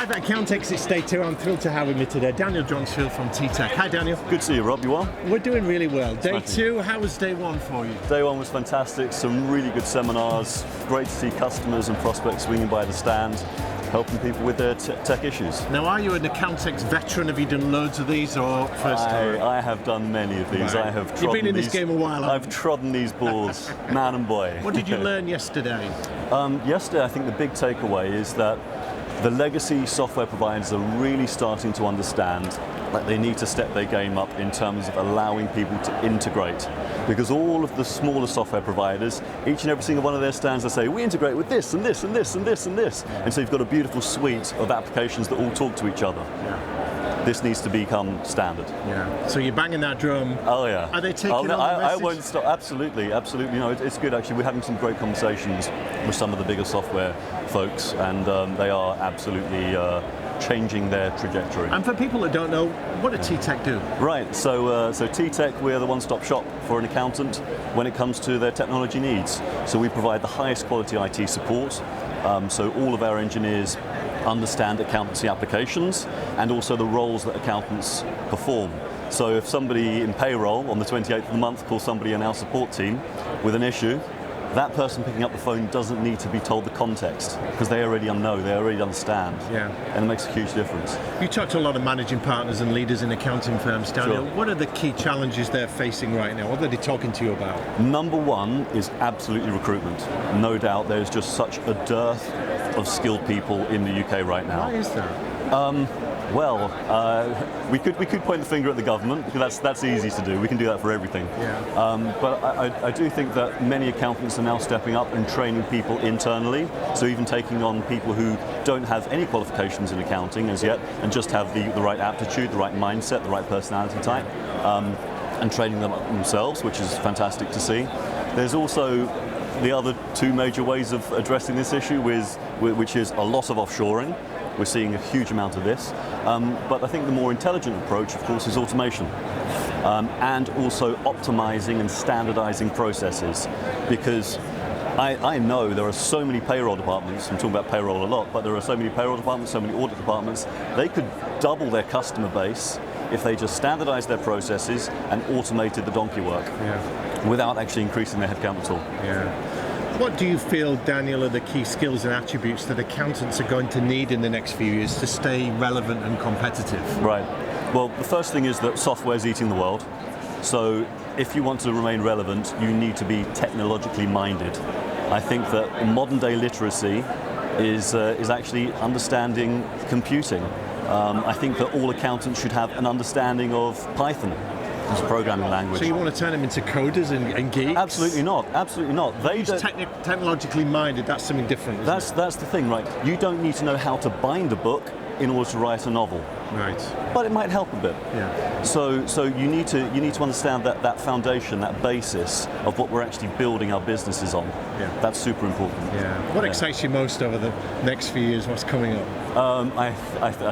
Live at Accountex, it's day 2. I'm thrilled to have with me today Daniel Dronsfield from TTech. Hi Daniel. Good to see you, Rob. You well? We're doing really well. Day Smashing. 2, how was day 1 for you? Day 1 was fantastic. Some really good seminars. Great to see customers and prospects swinging by the stand, helping people with their tech issues. Now, are you an Accountex veteran? Have you done loads of these or first time? I have done many of these. Right. I have trodden You've been in this game a while, haven't I've trodden these boards, man and boy. What did you learn yesterday? Yesterday, I think the big takeaway is that the legacy software providers are really starting to understand that they need to step their game up in terms of allowing people to integrate. Because all of the smaller software providers, each and every single one of their stands, they say, we integrate with this and this and this and this and this. And so you've got a beautiful suite of applications that all talk to each other. Yeah. This needs to become standard. Yeah. So you're banging that drum. Oh yeah. Are they taking on the message? I won't stop. Absolutely, absolutely. You know, it's good actually. We're having some great conversations with some of the bigger software folks, and they are absolutely changing their trajectory. And for people that don't know, what does TTech do? Right. So TTech, we're the one-stop shop for an accountant when it comes to their technology needs. So we provide the highest quality IT support. So all of our engineers understand accountancy applications and also the roles that accountants perform. So if somebody in payroll on the 28th of the month calls somebody in our support team with an issue, that person picking up the phone doesn't need to be told the context because they already know, they already understand. Yeah. And it makes a huge difference. You talk to a lot of managing partners and leaders in accounting firms, Daniel. Sure. What are the key challenges they're facing right now? What are they talking to you about? Number one is absolutely recruitment. No doubt there's just such a dearth of skilled people in the UK right now. Why is that? We could point the finger at the government because that's easy to do. We can do that for everything. Yeah. But I do think that many accountants are now stepping up and training people internally. So even taking on people who don't have any qualifications in accounting as yet and just have the right aptitude, the right mindset, the right personality type, and training them up themselves, which is fantastic to see. There's also the other 2 major ways of addressing this issue, which is a lot of offshoring. We're seeing a huge amount of this. But I think the more intelligent approach, of course, is automation. And also optimizing and standardizing processes. Because I know there are so many payroll departments, I'm talking about payroll a lot, but there are so many payroll departments, so many audit departments, they could double their customer base if they just standardized their processes and automated the donkey work. Yeah. Without actually increasing their headcount at all. Yeah. What do you feel, Daniel, are the key skills and attributes that accountants are going to need in the next few years to stay relevant and competitive? Right. Well, the first thing is that software is eating the world. So if you want to remain relevant, you need to be technologically minded. I think that modern day literacy is actually understanding computing. I think that all accountants should have an understanding of Python as a programming language. So you want to turn them into coders and geeks? Absolutely not. Absolutely not. They technologically minded. That's something different. That's the thing, right? You don't need to know how to bind a book in order to write a novel. Right. But it might help a bit. Yeah. So you need to understand that foundation, that basis of what we're actually building our businesses on. Yeah. That's super important. Yeah. What excites you most over the next few years? What's coming up?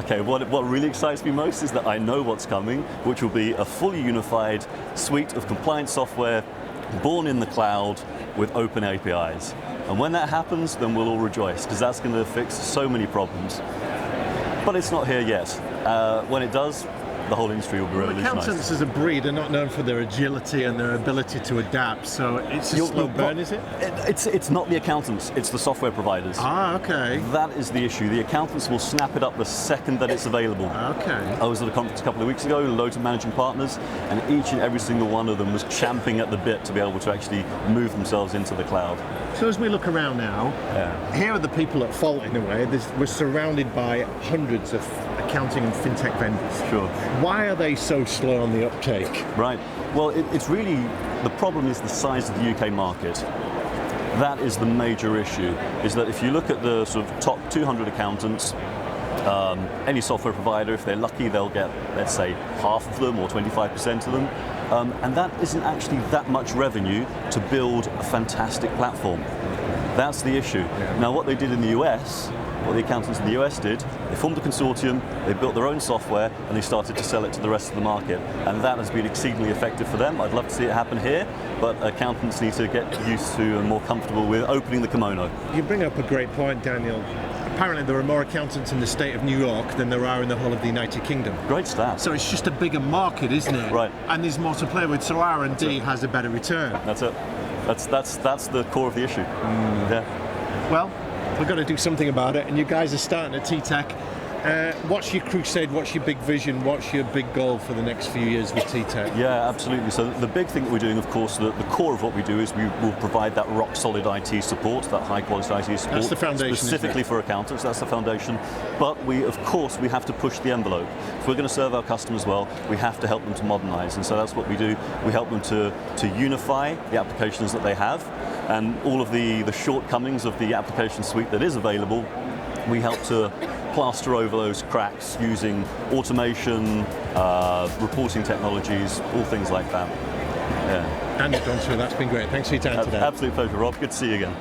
Okay. What really excites me most is that I know what's coming, which will be a fully unified suite of compliance software, born in the cloud with open APIs. And when that happens, then we'll all rejoice because that's going to fix so many problems. But it's not here yet. When it does, the whole industry will be revolutionized. Accountants as a breed are not known for their agility and their ability to adapt, so it's a slow burn, is it? It's not the accountants, it's the software providers. Ah, okay. That is the issue. The accountants will snap it up the second that it's available. Okay. I was at a conference a couple of weeks ago, loads of managing partners, and each and every single one of them was champing at the bit to be able to actually move themselves into the cloud. So as we look around now, here are the people at fault in a way. We're surrounded by hundreds of accounting and fintech vendors. Sure. Why are they so slow on the uptake? Right. Well, it's really, the problem is the size of the UK market. That is the major issue, is that if you look at the sort of top 200 accountants, any software provider, if they're lucky, they'll get, let's say, half of them or 25% of them. And that isn't actually that much revenue to build a fantastic platform. That's the issue. Yeah. Now, what they did in the US, what the accountants in the US did, they formed a consortium, they built their own software, and they started to sell it to the rest of the market. And that has been exceedingly effective for them. I'd love to see it happen here, but accountants need to get used to and more comfortable with opening the kimono. You bring up a great point, Daniel. apparently there are more accountants in the state of New York than there are in the whole of the United Kingdom. Great stat. So it's just a bigger market, isn't it? Right. And there's more to play with, so R&D has a better return. That's it. That's the core of the issue. Yeah. Well, we've got to do something about it, and you guys are starting at TTech. What's your crusade? What's your big vision? What's your big goal for the next few years with TTech? Yeah, absolutely. So the big thing that we're doing, of course, the core of what we do is we will provide that rock solid IT support, that high quality IT support. That's the foundation, specifically for accountants. That's the foundation. But we have to push the envelope. If we're going to serve our customers well, we have to help them to modernize. And so that's what we do. We help them to unify the applications that they have, and all of the shortcomings of the application suite that is available, we help to plaster over those cracks using automation, reporting technologies, all things like that. Yeah. Daniel Dronsfield, that's been great. Thanks for your time today. Absolute pleasure, Rob. Good to see you again.